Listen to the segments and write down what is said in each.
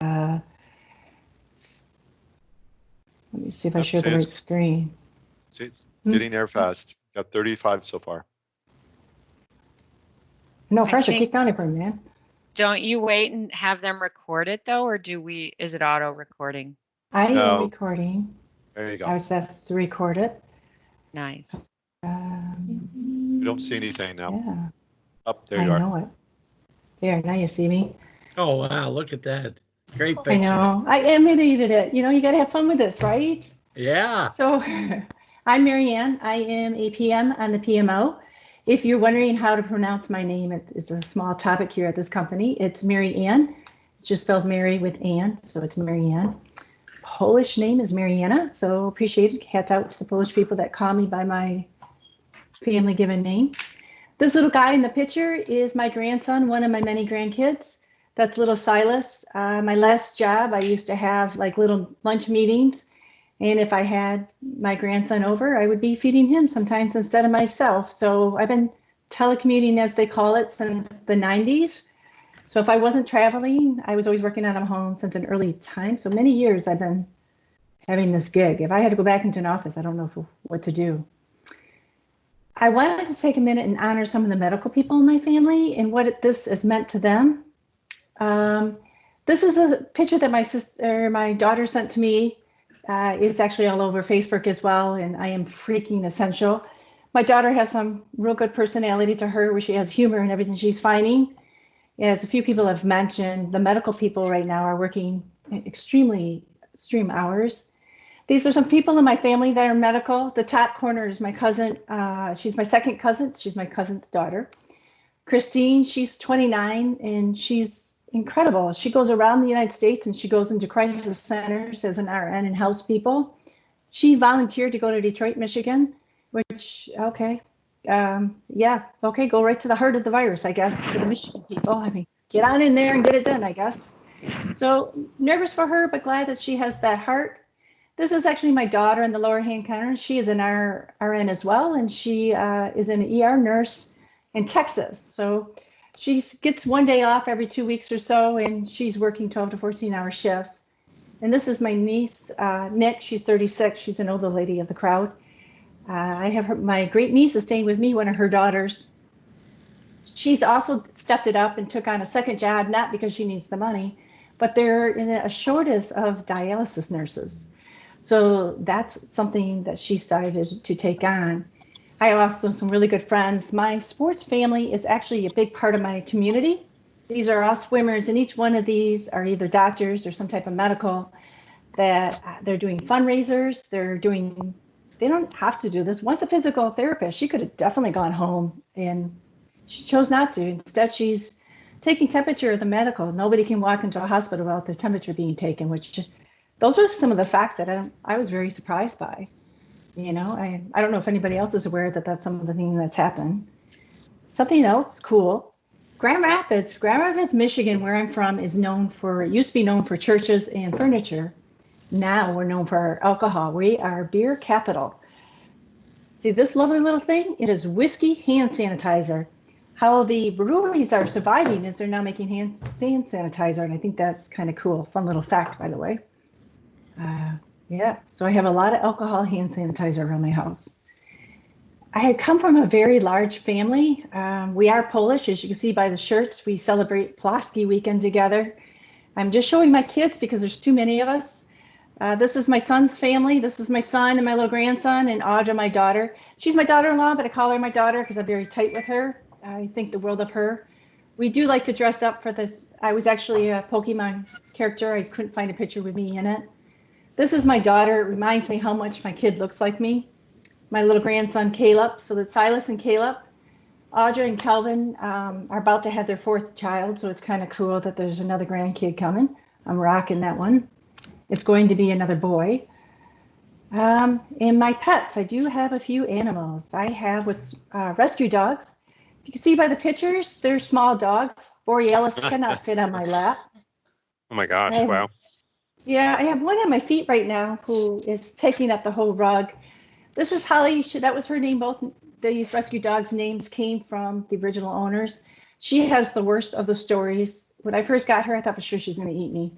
Let me see if I share the right screen. See, it's getting there fast. Got 35 so far. No pressure. Keep counting for me, man. Don't you wait and have them record it though, or is it auto recording? I am recording. There you go. I was asked to record it. Nice. You don't see anything now. Yeah. Up there you are. I know it. There, now you see me. Oh, wow. Look at that. Great picture. I know. I animated it. You know, you got to have fun with this, right? Yeah. So I'm Marianne. I am a PM on the PMO. If you're wondering how to pronounce my name, it's a small topic here at this company. It's Mary Ann. It's just spelled Mary with Ann, so it's Marianne. Polish name is Mariana, so appreciate it. Hats out to the Polish people that call me by my family given name. This little guy in the picture is my grandson, one of my many grandkids. That's little Silas. My last job, I used to have like little lunch meetings. And if I had my grandson over, I would be feeding him sometimes instead of myself. So I've been telecommuting, as they call it, since the 90s. So if I wasn't traveling, I was always working out of home since an early time. So many years I've been having this gig. If I had to go back into an office, I don't know what to do. I wanted to take a minute and honor some of the medical people in my family and what this has meant to them. This is a picture that my daughter sent to me. It's actually all over Facebook as well, and I am freaking essential. My daughter has some real good personality to her, where she has humor in everything she's finding. As a few people have mentioned, the medical people right now are working extremely extreme hours. These are some people in my family that are medical. The top corner is my cousin. She's my second cousin. She's my cousin's daughter. Christine, she's 29, and she's incredible. She goes around the United States and she goes into crisis centers as an RN and helps people. She volunteered to go to Detroit, Michigan, which, okay. Yeah, okay, go right to the heart of the virus, I guess, for the Michigan people. I mean, get on in there and get it done, I guess. So nervous for her, but glad that she has that heart. This is actually my daughter in the lower hand corner. She is an RN as well, and she is an ER nurse in Texas. So she gets one day off every 2 weeks or so, and she's working 12 to 14-hour shifts. And this is my niece, Nick. She's 36. She's an older lady of the crowd. I have my great niece is staying with me, one of her daughters. She's also stepped it up and took on a second job, not because she needs the money, but they're in a shortage of dialysis nurses. So that's something that she decided to take on. I have also some really good friends. My sports family is actually a big part of my community. These are all swimmers, and each one of these are either doctors or some type of medical that they're doing fundraisers. They don't have to do this. Once a physical therapist, she could have definitely gone home, and she chose not to. Instead, she's taking temperature of the medical. Nobody can walk into a hospital without their temperature being taken, which those are some of the facts that I was very surprised by. You know, I don't know if anybody else is aware that that's some of the things that's happened. Something else cool. Grand Rapids, Michigan, where I'm from, used to be known for churches and furniture. Now we're known for our alcohol. We are beer capital. See this lovely little thing? It is whiskey hand sanitizer. How the breweries are surviving is they're now making hand sanitizer, and I think that's kind of cool. Fun little fact, by the way. Yeah, so I have a lot of alcohol hand sanitizer around my house. I had come from a very large family. We are Polish, as you can see by the shirts. We celebrate Pulaski weekend together. I'm just showing my kids because there's too many of us. This is my son's family. This is my son and my little grandson, and Audra, my daughter. She's my daughter-in-law, but I call her my daughter because I'm very tight with her. I think the world of her. We do like to dress up for this. I was actually a Pokemon character. I couldn't find a picture with me in it. This is my daughter. It reminds me how much my kid looks like me. My little grandson, Caleb. So that's Silas and Caleb. Audra and Kelvin are about to have their fourth child, so it's kind of cool that there's another grandkid coming. I'm rocking that one. It's going to be another boy. And my pets, I do have a few animals. I have rescue dogs. You can see by the pictures, they're small dogs. Borealis cannot fit on my lap. Oh my gosh, wow. Yeah, I have one on my feet right now who is taking up the whole rug. This is Holly. That was her name. Both these rescue dogs' names came from the original owners. She has the worst of the stories. When I first got her, I thought for sure she was going to eat me.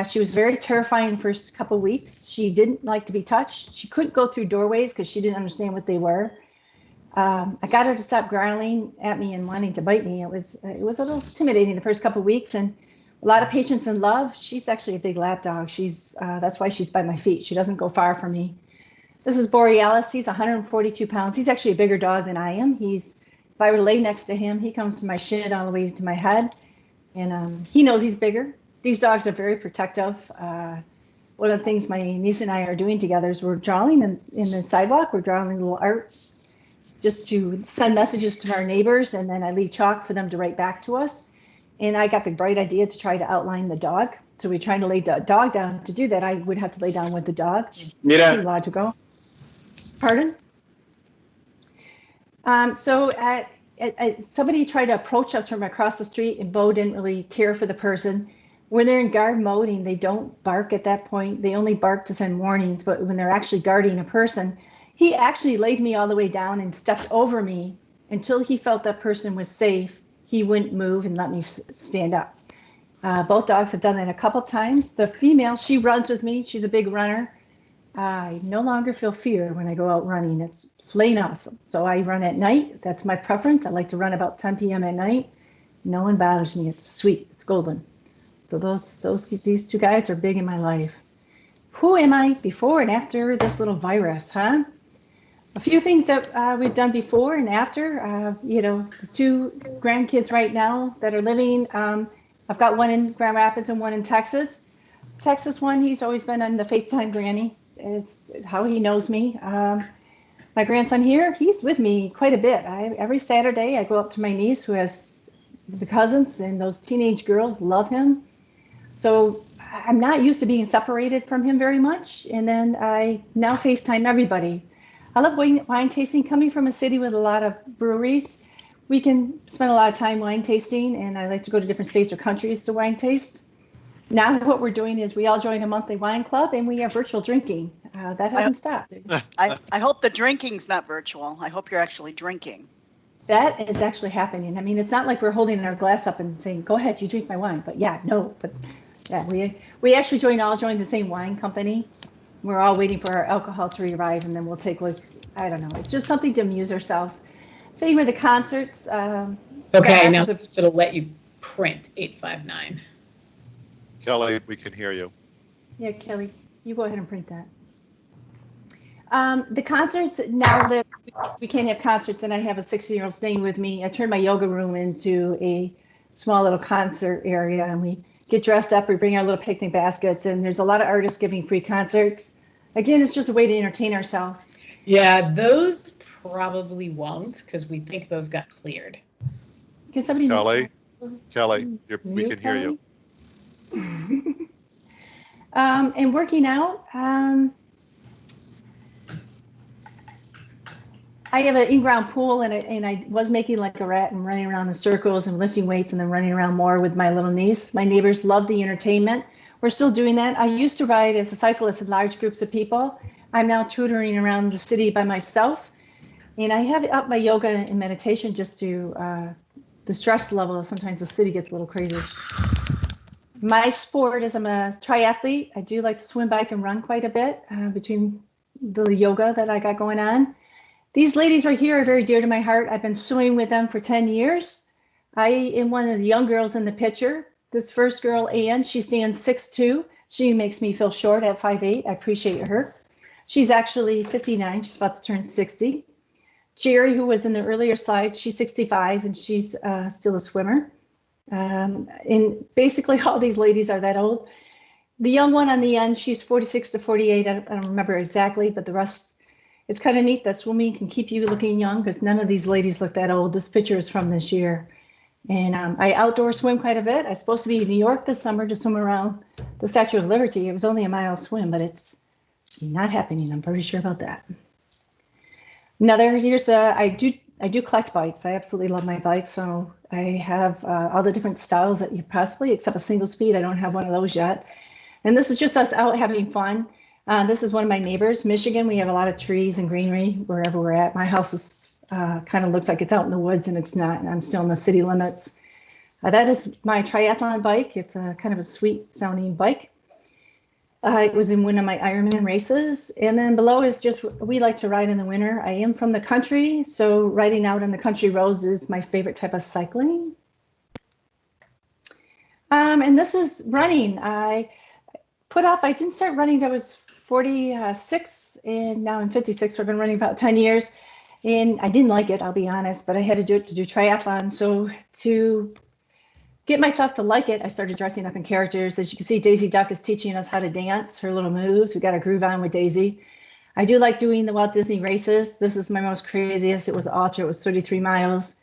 She was very terrifying the first couple weeks. She didn't like to be touched. She couldn't go through doorways because she didn't understand what they were. I got her to stop growling at me and wanting to bite me. It was a little intimidating the first couple of weeks, and a lot of patience and love. She's actually a big lap dog. That's why she's by my feet. She doesn't go far from me. This is Borealis. He's 142 pounds. He's actually a bigger dog than I am. If I were to lay next to him, he comes to my shin all the way to my head, and he knows he's bigger. These dogs are very protective. One of the things my niece and I are doing together is we're drawing in the sidewalk. We're drawing little art just to send messages to our neighbors, and then I leave chalk for them to write back to us. And I got the bright idea to try to outline the dog. So we're trying to lay the dog down. To do that, I would have to lay down with the dog. Mira. It's logical. Pardon? Somebody tried to approach us from across the street, and Bo didn't really care for the person. When they're in guard mode, they don't bark at that point. They only bark to send warnings, but when they're actually guarding a person, he actually laid me all the way down and stepped over me until he felt that person was safe. He wouldn't move and let me stand up. Both dogs have done that a couple times. The female, she runs with me. She's a big runner. I no longer feel fear when I go out running. It's plain awesome. So I run at night. That's my preference. I like to run about 10 p.m. at night. No one bothers me. It's sweet. It's golden. So these two guys are big in my life. Who am I before and after this little virus, huh? A few things that we've done before and after. The two grandkids right now that are living. I've got one in Grand Rapids and one in Texas. Texas one, he's always been on the FaceTime granny. It's how he knows me. My grandson here, he's with me quite a bit. Every Saturday I go up to my niece who has the cousins, and those teenage girls love him. So I'm not used to being separated from him very much. And then I now FaceTime everybody. I love wine tasting. Coming from a city with a lot of breweries, we can spend a lot of time wine tasting, and I like to go to different states or countries to wine taste. Now what we're doing is we all join a monthly wine club, and we have virtual drinking. That hasn't stopped. I hope the drinking's not virtual. I hope you're actually drinking. That is actually happening. I mean, it's not like we're holding our glass up and saying, go ahead, you drink my wine. But yeah, we actually all joined the same wine company. We're all waiting for our alcohol to arrive, and then we'll take, I don't know. It's just something to amuse ourselves. Same with the concerts. Okay, now it'll let you print 859. Kelly, we can hear you. Yeah, Kelly, you go ahead and print that. The concerts, now that we can't have concerts and I have a 16-year-old staying with me, I turned my yoga room into a small little concert area, and we get dressed up, we bring our little picnic baskets, and there's a lot of artists giving free concerts. Again, it's just a way to entertain ourselves. Yeah, those probably won't, because we think those got cleared. Can somebody Kelly, we can hear you. And working out, I have an in-ground pool, and I was making like a rat and running around in circles and lifting weights and then running around more with my little niece. My neighbors love the entertainment. We're still doing that. I used to ride as a cyclist in large groups of people. I'm now tutoring around the city by myself. And I have up my yoga and meditation just to the stress level. Sometimes the city gets a little crazy. My sport is I'm a triathlete. I do like to swim, bike, and run quite a bit between the yoga that I got going on. These ladies right here are very dear to my heart. I've been swimming with them for 10 years. I am one of the young girls in the picture. This first girl, Ann, she stands 6'2". She makes me feel short at 5'8". I appreciate her. She's actually 59. She's about to turn 60. Jerry, who was in the earlier slide, she's 65, and she's still a swimmer. And basically all these ladies are that old. The young one on the end, she's 46 to 48. I don't remember exactly, but the rest, it's kind of neat that swimming can keep you looking young, because none of these ladies look that old. This picture is from this year. And I outdoor swim quite a bit. I was supposed to be in New York this summer to swim around the Statue of Liberty. It was only a mile swim, but it's not happening. I'm pretty sure about that. Here's I do collect bikes. I absolutely love my bikes. So I have all the different styles that you possibly, except a single speed. I don't have one of those yet. And this is just us out having fun. This is one of my neighbors, Michigan. We have a lot of trees and greenery wherever we're at. My house is kind of looks like it's out in the woods, and it's not. And I'm still in the city limits. That is my triathlon bike. It's a kind of a sweet sounding bike. It was in one of my Ironman races. And then below is just, we like to ride in the winter. I am from the country, so riding out on the country roads is my favorite type of cycling. And this is running. I didn't start running till I was 46, and now I'm 56, so I've been running about 10 years. And I didn't like it, I'll be honest, but I had to do it to do triathlon. So to get myself to like it, I started dressing up in characters. As you can see, Daisy Duck is teaching us how to dance, her little moves. We got a groove on with Daisy. I do like doing the Walt Disney races. This is my most craziest. It was ultra, it was 33 miles.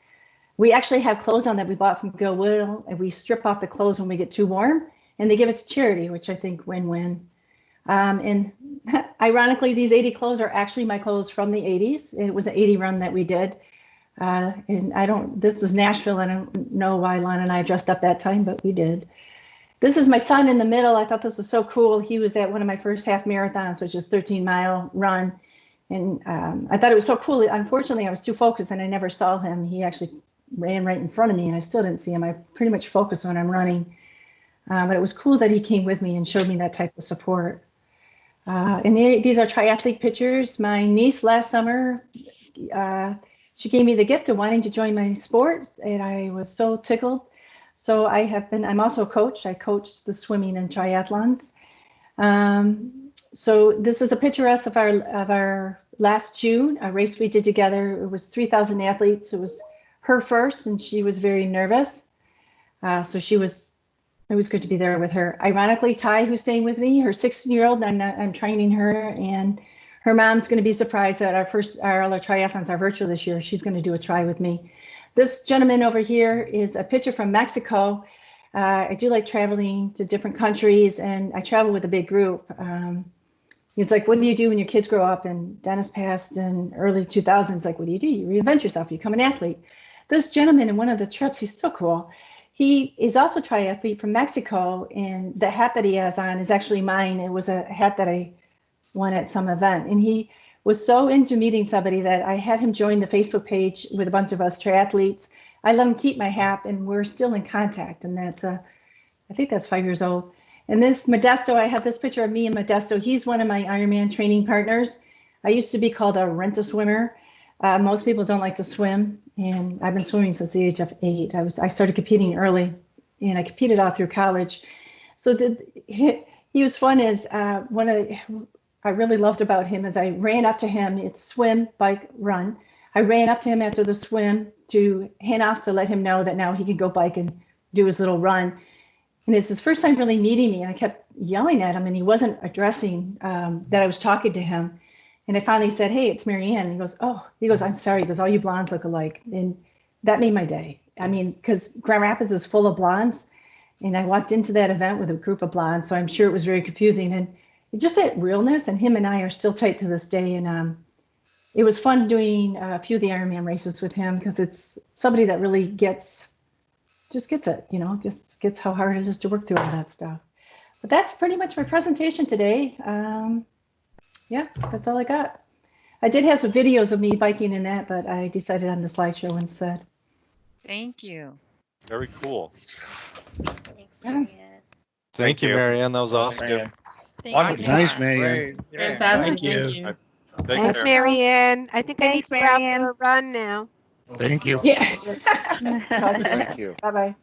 We actually have clothes on that we bought from Goodwill, and we strip off the clothes when we get too warm, and they give it to charity, which I think win-win. And ironically, these 80 clothes are actually my clothes from the 80s. It was an 80 run that we did. And this was Nashville. I don't know why Lon and I dressed up that time, but we did. This is my son in the middle. I thought this was so cool. He was at one of my first half marathons, which is 13-mile run. And I thought it was so cool. Unfortunately, I was too focused and I never saw him. He actually ran right in front of me and I still didn't see him. I pretty much focus when I'm running. But it was cool that he came with me and showed me that type of support. And these are triathlete pictures. My niece last summer, she gave me the gift of wanting to join my sports, and I was so tickled. So I'm also a coach. I coach the swimming and triathlons. So this is a picture of our last June, a race we did together. It was 3,000 athletes. It was her first, and she was very nervous. It was good to be there with her. Ironically, Ty, who's staying with me, her 16-year-old, I'm training her, and her mom's going to be surprised that all our triathlons are virtual this year. She's going to do a try with me. This gentleman over here is a picture from Mexico. I do like traveling to different countries, and I travel with a big group. It's like, what do you do when your kids grow up? And Dennis passed in early 2000s. Like, what do? You reinvent yourself. You become an athlete. This gentleman in one of the trips, he's so cool. He is also a triathlete from Mexico, and the hat that he has on is actually mine. It was a hat that I won at some event, and he was so into meeting somebody that I had him join the Facebook page with a bunch of us triathletes. I let him keep my hat, and we're still in contact, and that's I think that's 5 years old. And this Modesto, I have this picture of me and Modesto. He's one of my Ironman training partners. I used to be called a rent-a-swimmer. Most people don't like to swim, and I've been swimming since the age of 8. I started competing early, and I competed all through college. So he was fun. I really loved about him is I ran up to him. It's swim, bike, run. I ran up to him after the swim to hand off to let him know that now he can go bike and do his little run. And it's his first time really meeting me, and I kept yelling at him, and he wasn't addressing that I was talking to him. And I finally said, "Hey, it's Marianne." And he goes, "I'm sorry." He goes, "All you blondes look alike." And that made my day. I mean, because Grand Rapids is full of blondes, and I walked into that event with a group of blondes, so I'm sure it was very confusing. And just that realness, and him and I are still tight to this day. And it was fun doing a few of the Ironman races with him because it's somebody that really gets it, gets how hard it is to work through all that stuff. But that's pretty much my presentation today. Yeah, that's all I got. I did have some videos of me biking in that, but I decided on the slideshow instead. Thank you. Very cool. Thanks, Yeah. Marianne. Thank you. Marianne. That was awesome. Thank you. Nice, Marianne. Fantastic. Thank you. Thank you. Take Thanks, care. Marianne. I think I need Thanks, to go out Marianne. for a run now. Thank you. Yeah. Thank you. Bye-bye.